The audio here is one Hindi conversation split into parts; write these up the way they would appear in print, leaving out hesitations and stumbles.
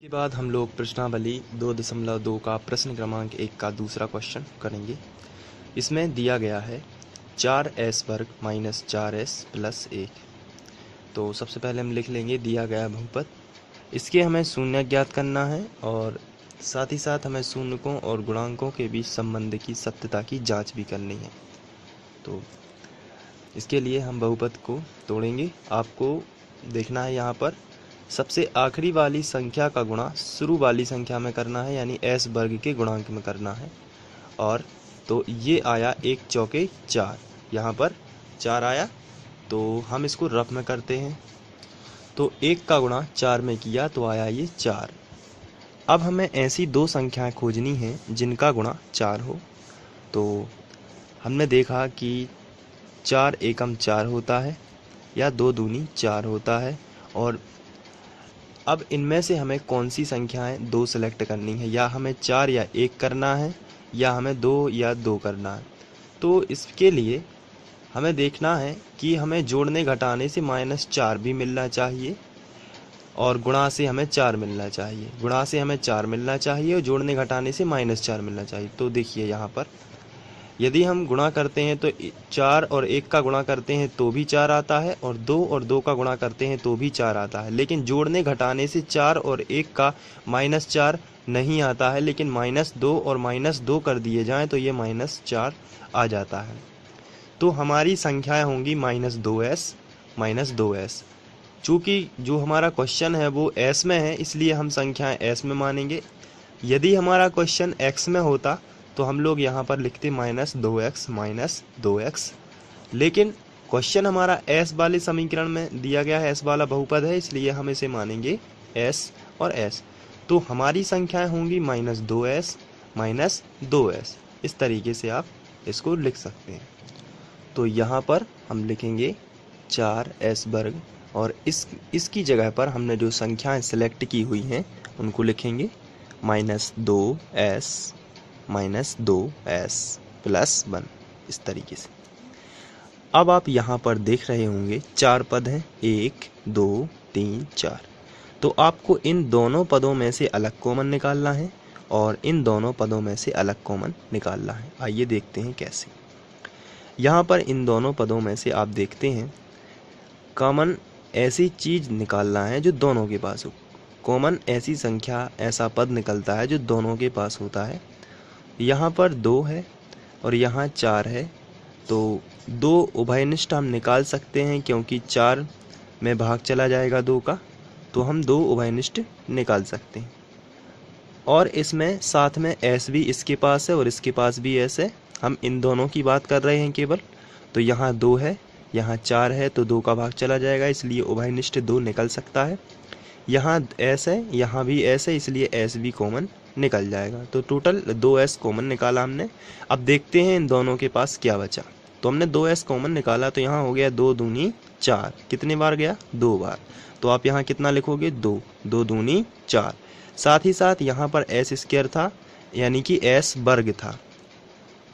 के बाद हम लोग प्रश्नावली 2.2 का प्रश्न क्रमांक 1 का दूसरा क्वेश्चन करेंगे। इसमें दिया गया है 4s वर्ग माइनस 4s प्लस 1। तो सबसे पहले हम लिख लेंगे दिया गया बहुपद। इसके हमें शून्य ज्ञात करना है और साथ ही साथ हमें शून्यकों और गुणांकों के बीच संबंध की सत्यता की जांच भी करनी है। तो इसके लिए हम बहुपद को तोड़ेंगे। आपको देखना है यहाँ पर सबसे आखिरी वाली संख्या का गुणा शुरू वाली संख्या में करना है, यानी s वर्ग के गुणांक में करना है। और तो ये आया 1 चौके 4, यहाँ पर 4 आया, तो हम इसको रफ में करते हैं। तो 1 का गुणा 4 में किया तो आया ये 4। अब हमें ऐसी दो संख्याएं खोजनी हैं जिनका गुणा 4 हो। तो हमने देखा कि 4 एकम 4 होता है या 2 दूनी 4 होता है। और अब इनमें से हमें कौन सी संख्याएं दो सेलेक्ट करनी है, या हमें 4 या 1 करना है या हमें 2 या 2 करना है। तो इसके लिए हमें देखना है कि हमें जोड़ने घटाने से -4 भी मिलना चाहिए और गुणा से हमें 4 मिलना चाहिए। गुणा से हमें 4 मिलना चाहिए और जोड़ने घटाने से -4 मिलना चाहिए। तो देखिए यहाँ पर यदि हम गुणा करते हैं तो 4 और 1 का गुणा करते हैं तो भी 4 आता है, और 2 और 2 का गुणा करते हैं तो भी 4 आता है। लेकिन जोड़ने घटाने से 4 और 1 का -4 नहीं आता है, लेकिन -2 और -2 कर दिए जाएं तो ये -4 आ जाता है। तो हमारी संख्याएं होंगी -2s -2s। चूँकि जो हमारा क्वेश्चन है वो s में है, इसलिए हम संख्याएं s में मानेंगे। यदि हमारा क्वेश्चन x में होता तो हम लोग यहाँ पर लिखते -2x, लेकिन क्वेश्चन हमारा s वाले समीकरण में दिया गया है, s वाला बहुपद है, इसलिए हम इसे मानेंगे s और s। तो हमारी संख्याएं होंगी -2s -2s। इस तरीके से आप इसको लिख सकते हैं। तो यहाँ पर हम लिखेंगे 4s वर्ग और इसकी जगह पर हमने जो संख्याएं सेलेक्ट की हुई हैं उनको लिखेंगे -2s -2s प्लस 1, इस तरीके से। अब आप यहाँ पर देख रहे होंगे 4 पद हैं, 1 2 3 4। तो आपको इन दोनों पदों में से अलग कॉमन निकालना है और इन दोनों पदों में से अलग कॉमन निकालना है। आइए देखते हैं कैसे। यहाँ पर इन दोनों पदों में से आप देखते हैं कॉमन ऐसी चीज़ निकालना है जो दोनों के पास हो। कॉमन ऐसी संख्या, ऐसा पद निकलता है जो दोनों के पास होता है। यहाँ पर 2 है और यहाँ 4 है, तो 2 उभयनिष्ठ हम निकाल सकते हैं, क्योंकि 4 में भाग चला जाएगा 2 का, तो हम 2 उभयनिष्ठ निकाल सकते हैं। और इसमें साथ में s भी इसके पास है और इसके पास भी s है। हम इन दोनों की बात कर रहे हैं केवल। तो यहाँ 2 है, यहाँ 4 है, तो 2 का भाग चला जाएगा, इसलिए उभयनिष्ठ 2 निकल सकता है। यहाँ s है, यहाँ भी s है, इसलिए s भी कॉमन निकल जाएगा। तो टोटल 2s कॉमन निकाला हमने। अब देखते हैं इन दोनों के पास क्या बचा। तो हमने 2s कॉमन निकाला, तो यहाँ हो गया 2 दूनी 4। कितने बार गया? 2 बार। तो आप यहाँ कितना लिखोगे? 2 2 दूनी 4। साथ ही साथ यहाँ पर s स्क्वायर था, यानी कि s वर्ग था।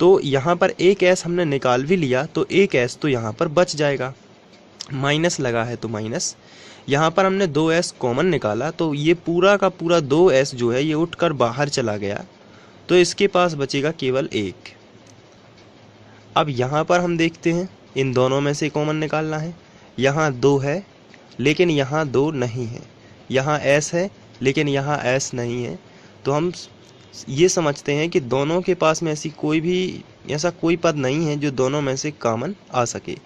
तो यहाँ पर एक s हमने निकाल भी लिया, तो एक s तो यहाँ पर बच जाएगा, माइनस लगा है तो माइनस। यहाँ पर हमने 2s कॉमन निकाला, तो ये पूरा का पूरा 2s जो है ये उठकर बाहर चला गया, तो इसके पास बचेगा केवल 1। अब यहाँ पर हम देखते हैं इन दोनों में से कॉमन निकालना है। यहाँ 2 है लेकिन यहाँ 2 नहीं है, यहाँ s है लेकिन यहाँ s नहीं है। तो हम ये समझते हैं कि दोनों के पास में ऐसा कोई पद नहीं है जो दोनों में से कॉमन आ सके।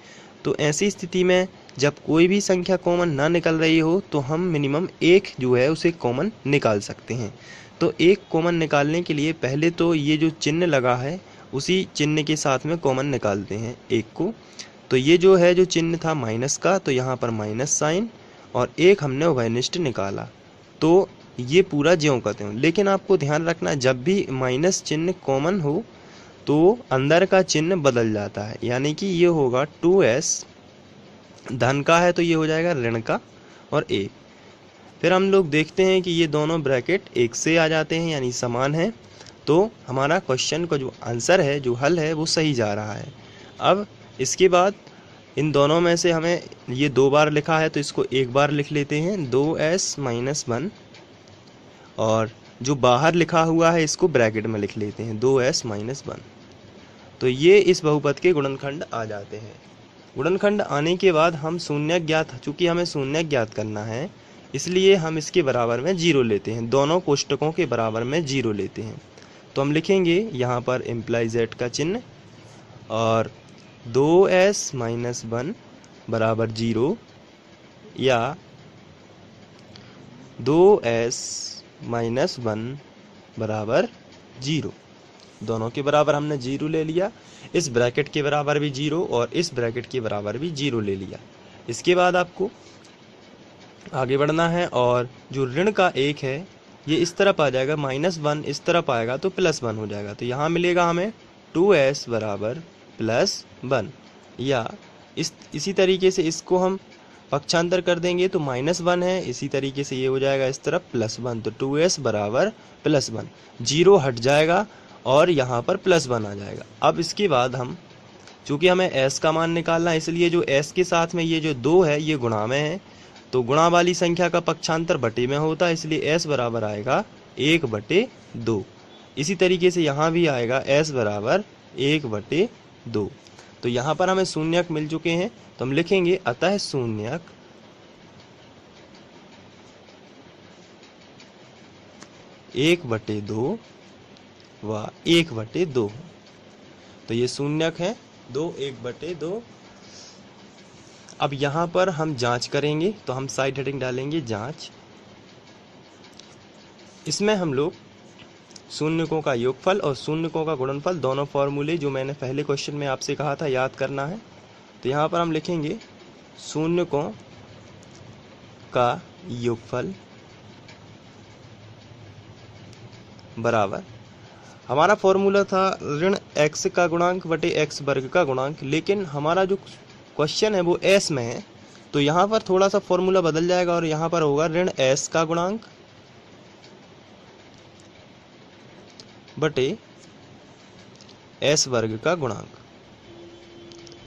तो ऐसी स्थिति में जब कोई भी संख्या कॉमन ना निकल रही हो तो हम मिनिमम 1 जो है उसे कॉमन निकाल सकते हैं। तो 1 कॉमन निकालने के लिए पहले तो ये जो चिन्ह लगा है उसी चिन्ह के साथ में कॉमन निकालते हैं 1 को। तो ये जो है जो चिन्ह था माइनस का, तो यहाँ पर माइनस साइन और 1 हमने उभयनिष्ठ निकाला, तो ये पूरा ज्यों का त्यों। लेकिन आपको ध्यान रखना, जब भी माइनस चिन्ह कॉमन हो तो अंदर का चिन्ह बदल जाता है, यानी कि ये होगा 2s, धन का है तो ये हो जाएगा ऋण का और 1। फिर हम लोग देखते हैं कि ये दोनों ब्रैकेट 1 से आ जाते हैं, यानी समान है। तो हमारा क्वेश्चन का जो आंसर है, जो हल है, वो सही जा रहा है। अब इसके बाद इन दोनों में से हमें ये 2 बार लिखा है तो इसको 1 बार लिख लेते हैं, 2s - 1 और जो बाहर लिखा हुआ है इसको ब्रैकेट में लिख लेते हैं 2s माइनस 1। तो ये इस बहुपद के गुणनखंड आ जाते हैं। गुणनखंड आने के बाद हम शून्य ज्ञात, चूंकि हमें शून्य ज्ञात करना है इसलिए हम इसके बराबर में 0 लेते हैं, दोनों कोष्टकों के बराबर में 0 लेते हैं। तो हम लिखेंगे यहाँ पर इम्प्लाई z का चिन्ह और 2s माइनस 1 बराबर 0 या 2s माइनस 1 बराबर 0। दोनों के बराबर हमने 0 ले लिया, इस ब्रैकेट के बराबर भी 0 और इस ब्रैकेट के बराबर भी 0 ले लिया। इसके बाद आपको आगे बढ़ना है और जो ऋण का 1 है ये इस तरफ आ जाएगा, -1 इस तरफ आएगा तो +1 हो जाएगा। तो यहाँ मिलेगा हमें 2s बराबर +1 या इसी तरीके से इसको हम पक्षांतर कर देंगे तो -1 है, इसी तरीके से ये हो जाएगा इस तरफ +1। तो 2s बराबर +1, 0 हट जाएगा और यहाँ पर +1 आ जाएगा। अब इसके बाद हम, चूँकि हमें s का मान निकालना है इसलिए जो s के साथ में ये जो 2 है ये गुणा में है, तो गुणा वाली संख्या का पक्षांतर बटे में होता है, इसलिए s बराबर आएगा 1/2। इसी तरीके से यहाँ भी आएगा s बराबर 1/2। तो यहाँ पर हमें शून्यक मिल चुके हैं, तो हम लिखेंगे अतः शून्यक 1/2 व 1/2। तो ये शून्यक है 2 1/2। अब यहाँ पर हम जांच करेंगे, तो हम साइड हेडिंग डालेंगे जांच। इसमें हम लोग शून्यकों का योगफल और शून्यकों का गुणनफल, दोनों फॉर्मूले जो मैंने पहले क्वेश्चन में आपसे कहा था याद करना है। तो यहाँ पर हम लिखेंगे शून्यकों का योगफल बराबर, हमारा फॉर्मूला था ऋण x का गुणांक बटे x वर्ग का गुणांक, लेकिन हमारा जो क्वेश्चन है वो s में है, तो यहाँ पर थोड़ा सा फॉर्मूला बदल जाएगा और यहाँ पर होगा ऋण s का गुणांक बटे s वर्ग का गुणांक।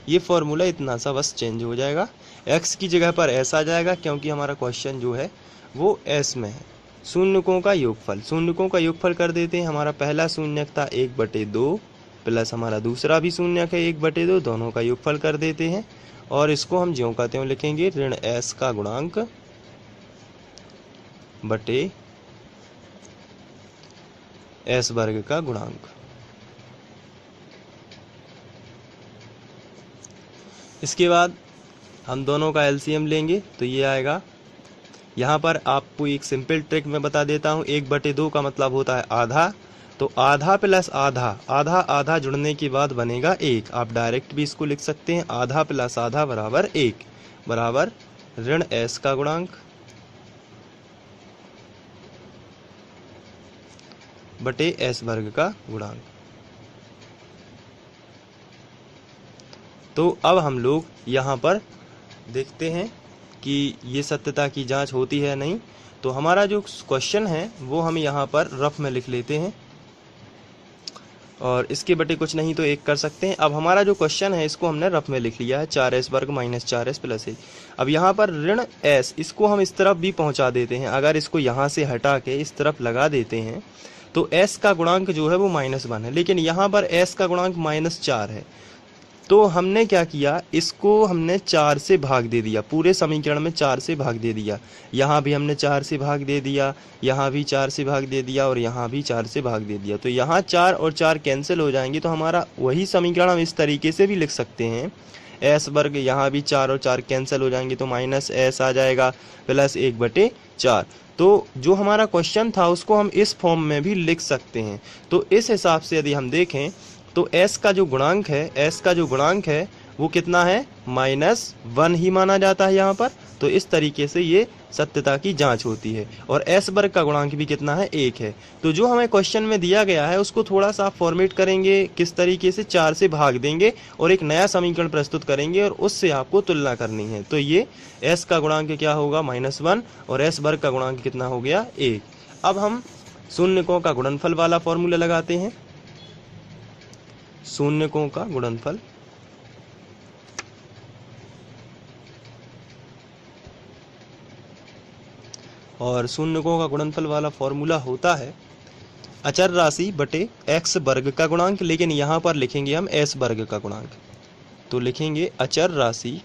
ये फॉर्मूला इतना सा बस चेंज हो जाएगा, x की जगह पर s आ जाएगा क्योंकि हमारा क्वेश्चन जो है वो s में है। शून्यकों का योगफल, शून्यकों का योगफल कर देते हैं। हमारा पहला शून्यक था 1/2 प्लस हमारा दूसरा भी शून्यक है 1/2, दोनों का योगफल कर देते हैं और इसको हम ज्यों का त्यों लिखेंगे ऋण s का गुणांक बटे s वर्ग का गुणांक। इसके बाद हम दोनों का एलसीएम लेंगे तो ये आएगा, यहाँ पर आपको एक सिंपल ट्रिक मैं बता देता हूँ। 1/2 का मतलब होता है आधा, तो आधा प्लस आधा, आधा आधा जुड़ने के बाद बनेगा 1। आप डायरेक्ट भी इसको लिख सकते हैं, आधा प्लस आधा बराबर 1 बराबर ऋण s का गुणांक बटे s वर्ग का गुणांक। तो अब हम लोग यहाँ पर देखते हैं कि ये सत्यता की जांच होती है नहीं। तो हमारा जो क्वेश्चन है वो हम यहाँ पर रफ में लिख लेते हैं और इसके बटे कुछ नहीं तो 1 कर सकते हैं। अब हमारा जो क्वेश्चन है इसको हमने रफ में लिख लिया है 4s वर्ग माइनस 4s प्लस 1। अब यहाँ पर ऋण s, इसको हम इस तरफ भी पहुँचा देते हैं। अगर इसको यहाँ से हटा के इस तरफ लगा देते हैं तो s का गुणांक जो है वो -1 है, लेकिन यहाँ पर s का गुणांक -4 है। तो हमने क्या किया, इसको हमने 4 से भाग दे दिया, पूरे समीकरण में 4 से भाग दे दिया। यहाँ भी हमने 4 से भाग दे दिया, यहाँ भी 4 से भाग दे दिया और यहाँ भी 4 से भाग दे दिया। तो यहाँ 4 और 4 कैंसिल हो जाएंगे, तो हमारा वही समीकरण हम इस तरीके से भी लिख सकते हैं s वर्ग, यहाँ भी 4 और 4 कैंसिल हो जाएंगे तो -s आ जाएगा प्लस 1/4। तो जो हमारा क्वेश्चन था उसको हम इस फॉर्म में भी लिख सकते हैं। तो इस हिसाब से यदि हम देखें तो s का जो गुणांक है वो कितना है, -1 ही माना जाता है यहाँ पर। तो इस तरीके से ये सत्यता की जांच होती है। और s वर्ग का गुणांक भी कितना है, 1 है। तो जो हमें क्वेश्चन में दिया गया है उसको थोड़ा सा फॉर्मेट करेंगे, किस तरीके से 4 से भाग देंगे और एक नया समीकरण प्रस्तुत करेंगे और उससे आपको तुलना करनी है। तो ये s का गुणांक क्या होगा, -1 और s वर्ग का गुणांक कितना हो गया, 1। अब हम शून्यकों का गुणनफल वाला फॉर्मूला लगाते हैं। शून्यकों का गुणनफल और शून्यकों का गुणनफल वाला फॉर्मूला होता है अचर राशि बटे x वर्ग का गुणांक, लेकिन यहाँ पर लिखेंगे हम s वर्ग का गुणांक। तो लिखेंगे अचर राशि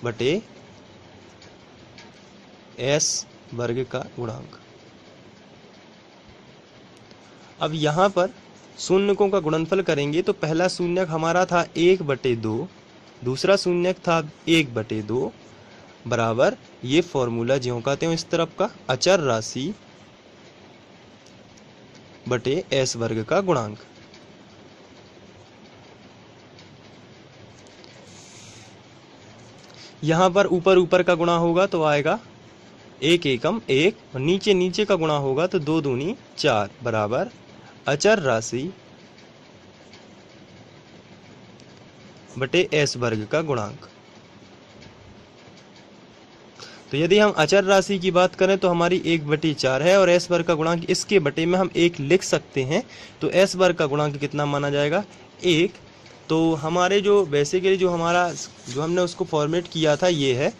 बटे s वर्ग का गुणांक। अब यहाँ पर शून्यकों का गुणनफल करेंगे तो पहला शून्यक हमारा था 1/2, दूसरा शून्यक था 1/2 बराबर ये फॉर्मूला ज्यों का त्यों इस तरफ का अचर राशि बटे s वर्ग का गुणांक। यहाँ पर ऊपर ऊपर का गुणा होगा तो आएगा 1 एकम 1 और नीचे नीचे का गुणा होगा तो 2 दूनी 4 बराबर अचर राशि बटे s वर्ग का गुणांक। तो यदि हम अचर राशि की बात करें तो हमारी 1/4 है और s वर्ग का गुणांक इसके बटे में हम 1 लिख सकते हैं। तो s वर्ग का गुणांक कितना माना जाएगा 1। तो हमारे जो बेसिकली जो हमने उसको फॉर्मेट किया था ये है,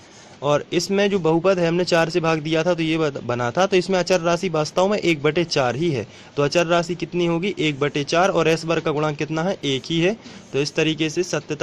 और इसमें जो बहुपद है हमने 4 से भाग दिया था तो ये बना था। तो इसमें अचर राशि वास्तव में 1/4 ही है। तो अचर राशि कितनी होगी 1/4 और s वर्ग का गुणांक कितना है 1 ही है। तो इस तरीके से सत्यता